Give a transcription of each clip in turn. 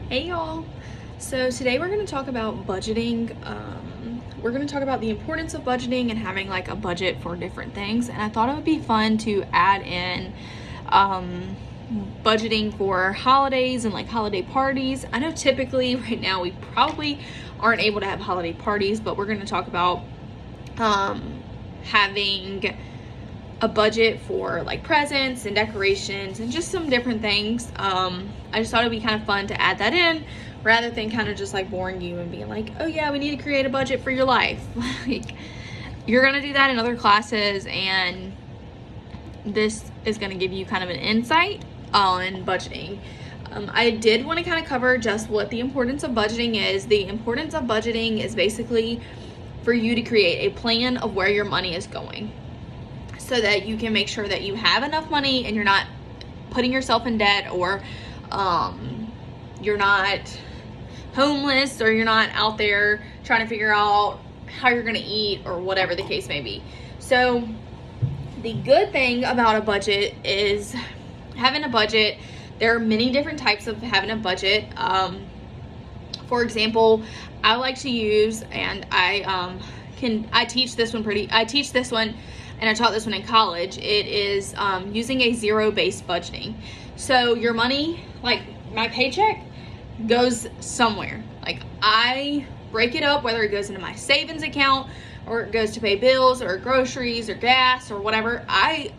Hey y'all. So today we're going to talk about budgeting. We're going to talk about the importance of budgeting and having like a budget for different things. And I thought it would be fun to add in budgeting for holidays and like holiday parties. I know typically right now we probably aren't able to have holiday parties, but we're going to talk about having a budget for like presents and decorations and just some different things. I just thought it'd be kind of fun to add that in rather than kind of just like boring you and being like, oh yeah, we need to create a budget for your life. Like, you're gonna do that in other classes, and this is gonna give you kind of an insight on budgeting. I did want to kind of cover just what the importance of budgeting is. The importance of budgeting is basically for you to create a plan of where your money is going, so that you can make sure that you have enough money and you're not putting yourself in debt, or you're not homeless, or you're not out there trying to figure out how you're gonna eat, or whatever the case may be. So the good thing about a budget is having a budget. There are many different types of having a budget. For example, I like to use, and I teach this one and I taught this one in college. It is using a zero-based budgeting. So your money, like my paycheck, goes somewhere. Like, I break it up, whether it goes into my savings account or it goes to pay bills or groceries or gas or whatever. I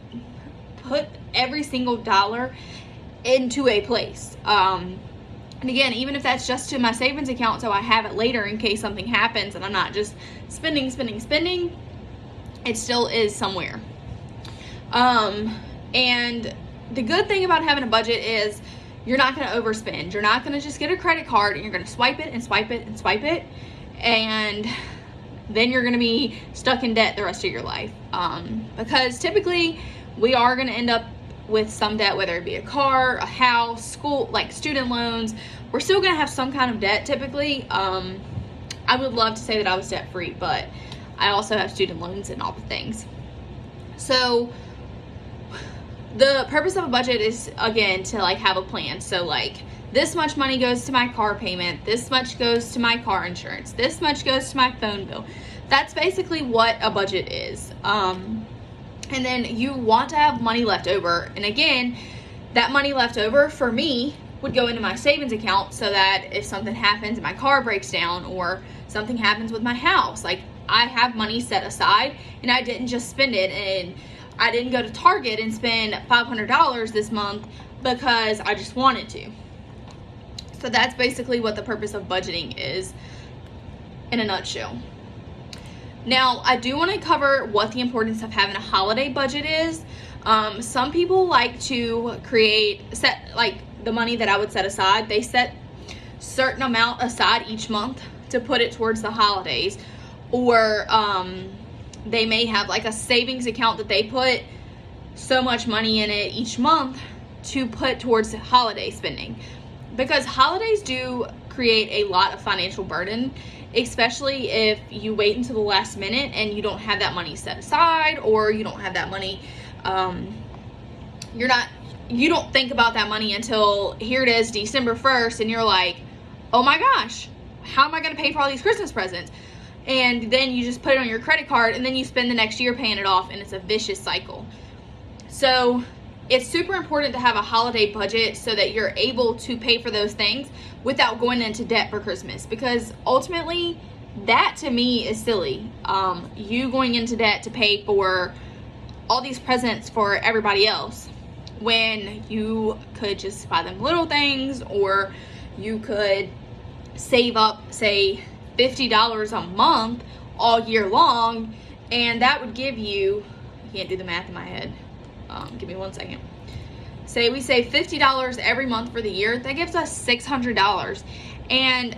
put every single dollar into a place. And again, even if that's just to my savings account, so I have it later in case something happens and I'm not just spending, it still is somewhere. And the good thing about having a budget is you're not going to overspend. You're not going to just get a credit card and you're going to swipe it and swipe it and swipe it, and then you're going to be stuck in debt the rest of your life. Because typically we are going to end up with some debt, whether it be a car, a house, school, like student loans. We're still going to have some kind of debt typically. I would love to say that I was debt free, but I also have student loans and all the things. So the purpose of a budget is, again, to like have a plan. So like, this much money goes to my car payment, this much goes to my car insurance, this much goes to my phone bill. That's basically what a budget is. And then you want to have money left over. And again, that money left over for me would go into my savings account, so that if something happens and my car breaks down or something happens with my house, like, I have money set aside and I didn't just spend it, and I didn't go to Target and spend $500 this month because I just wanted to. So that's basically what the purpose of budgeting is in a nutshell. Now, I do want to cover what the importance of having a holiday budget is. Some people like to set like the money that I would set aside. They set certain amount aside each month to put it towards the holidays, or they may have like a savings account that they put so much money in it each month to put towards holiday spending, because holidays do create a lot of financial burden, especially if you wait until the last minute and you don't have that money set aside, or you don't have that money, you don't think about that money until here it is December 1st, and you're like, oh my gosh, how am I going to pay for all these Christmas presents? And then you just put it on your credit card, and then you spend the next year paying it off, and it's a vicious cycle. So it's super important to have a holiday budget so that you're able to pay for those things without going into debt for Christmas, because ultimately that to me is silly. You going into debt to pay for all these presents for everybody else when you could just buy them little things, or you could save up, say, $50 a month all year long, and that would give you, I can't do the math in my head, give me 1 second. Say we save $50 every month for the year, that gives us $600. And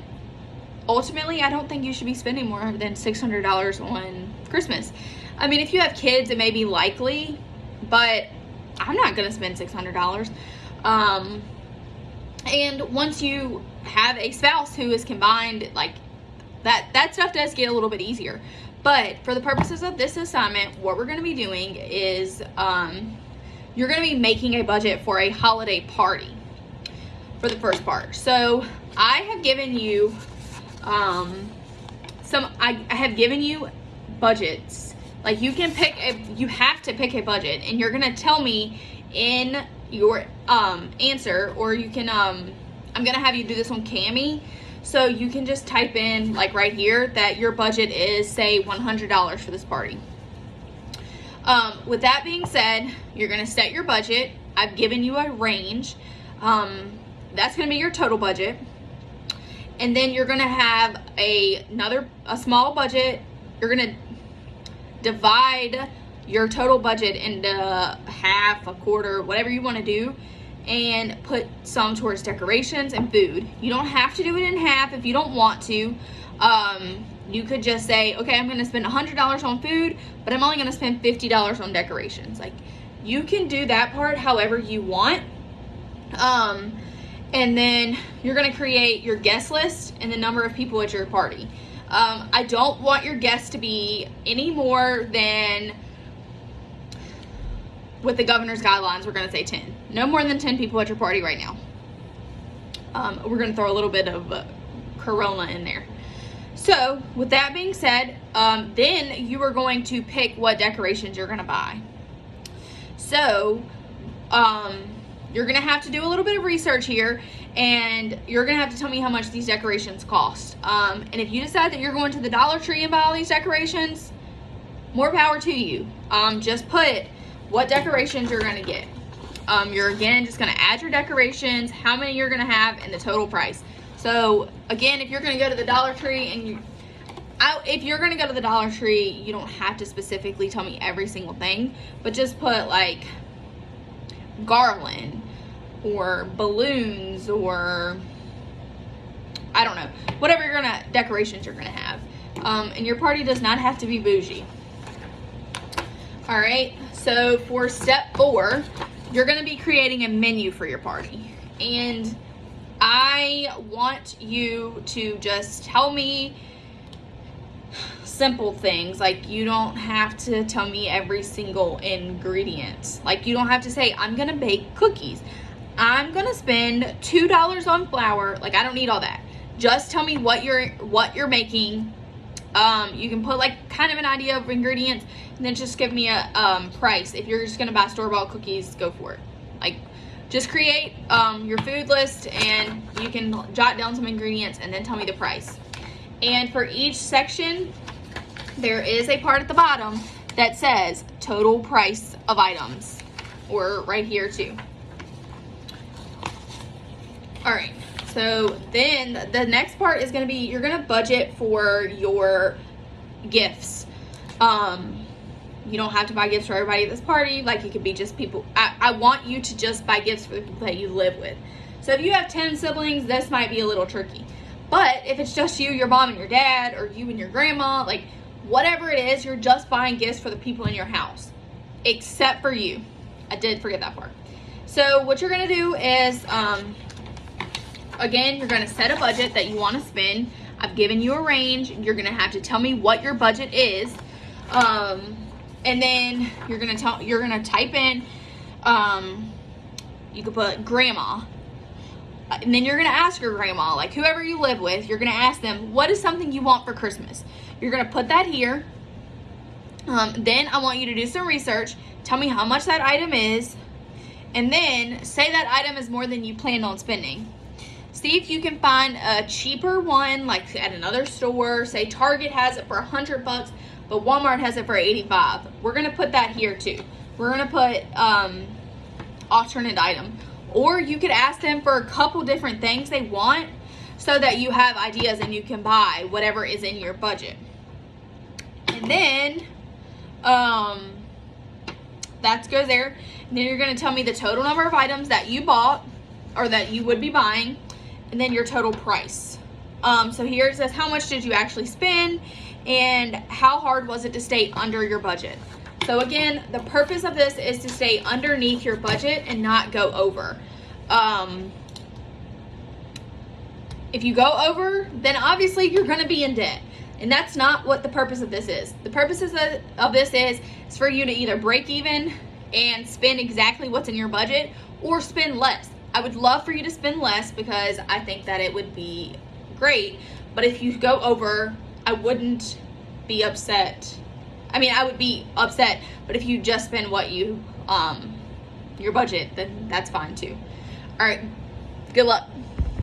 ultimately, I don't think you should be spending more than $600 on Christmas. I mean, if you have kids, it may be likely, but I'm not gonna spend $600. And once you have a spouse who is combined, like, that stuff does get a little bit easier. But for the purposes of this assignment, what we're going to be doing is you're going to be making a budget for a holiday party. for the first part. So I have given you I have given you budgets. Like you can pick you have to pick a budget, and you're gonna tell me in your answer, or you can I'm gonna have you do this on Cami, so you can just type in like right here that your budget is say $100 for this party. With that being said, you're gonna set your budget. I've given you a range. That's gonna be your total budget. And then you're gonna have a small budget. You're gonna divide your total budget into half, a quarter, whatever you want to do, and put some towards decorations and food. You don't have to do it in half if you don't want to. You could just say, okay, I'm gonna spend $100 on food, but I'm only gonna spend $50 on decorations. Like, you can do that part however you want. And then you're gonna create your guest list and the number of people at your party. I don't want your guests to be any more than, with the governor's guidelines, we're gonna say 10. No more than 10 people at your party right now. We're gonna throw a little bit of Corona in there. So with that being said, then you are going to pick what decorations you're gonna buy. So you're gonna have to do a little bit of research here, and you're gonna have to tell me how much these decorations cost. And if you decide that you're going to the Dollar Tree and buy all these decorations, more power to you. Just put what decorations you're gonna get. You're again just gonna add your decorations, how many you're gonna have, and the total price. So again, if you're gonna go to the Dollar Tree and if you're gonna go to the Dollar Tree, you don't have to specifically tell me every single thing, but just put like garland or balloons, or I don't know, whatever decorations you're gonna have. And your party does not have to be bougie. All right, so for step 4, you're gonna be creating a menu for your party. And I want you to just tell me simple things. Like, you don't have to tell me every single ingredient. Like, you don't have to say, I'm gonna bake cookies, I'm gonna spend $2 on flour. Like, I don't need all that. Just tell me what you're making. You can put like kind of an idea of ingredients, and then just give me a price. If you're just gonna buy store-bought cookies, go for it. Like, just create your food list, and you can jot down some ingredients and then tell me the price. And for each section, there is a part at the bottom that says total price of items, or right here too. All right, so then the next part is gonna be, you're gonna budget for your gifts. You don't have to buy gifts for everybody at this party. Like, it could be just people. I want you to just buy gifts for the people that you live with. So if you have 10 siblings, this might be a little tricky. But if it's just you, your mom and your dad, or you and your grandma, like whatever it is, you're just buying gifts for the people in your house, except for you. I did forget that part. So what you're gonna do is, again, you're gonna set a budget that you wanna spend. I've given you a range. You're gonna have to tell me what your budget is. And then you're gonna type in, you could put grandma. And then you're gonna ask your grandma, like whoever you live with, you're gonna ask them, what is something you want for Christmas? You're gonna put that here. Then I want you to do some research. Tell me how much that item is. And then say that item is more than you planned on spending. See if you can find a cheaper one, like at another store. Say Target has it for $100, but Walmart has it for $85. We're gonna put that here too. We're gonna put alternate item. Or you could ask them for a couple different things they want, so that you have ideas and you can buy whatever is in your budget. And then that goes there. And then you're gonna tell me the total number of items that you bought, or that you would be buying, and then your total price. So here it says, how much did you actually spend, and how hard was it to stay under your budget? So again, the purpose of this is to stay underneath your budget and not go over. If you go over, then obviously you're gonna be in debt. And that's not what the purpose of this is. The purpose of this is for you to either break even and spend exactly what's in your budget, or spend less. I would love for you to spend less because I think that it would be great. But if you go over, I wouldn't be upset. I mean, I would be upset, but if you just spend what you, your budget, then that's fine too. All right, good luck.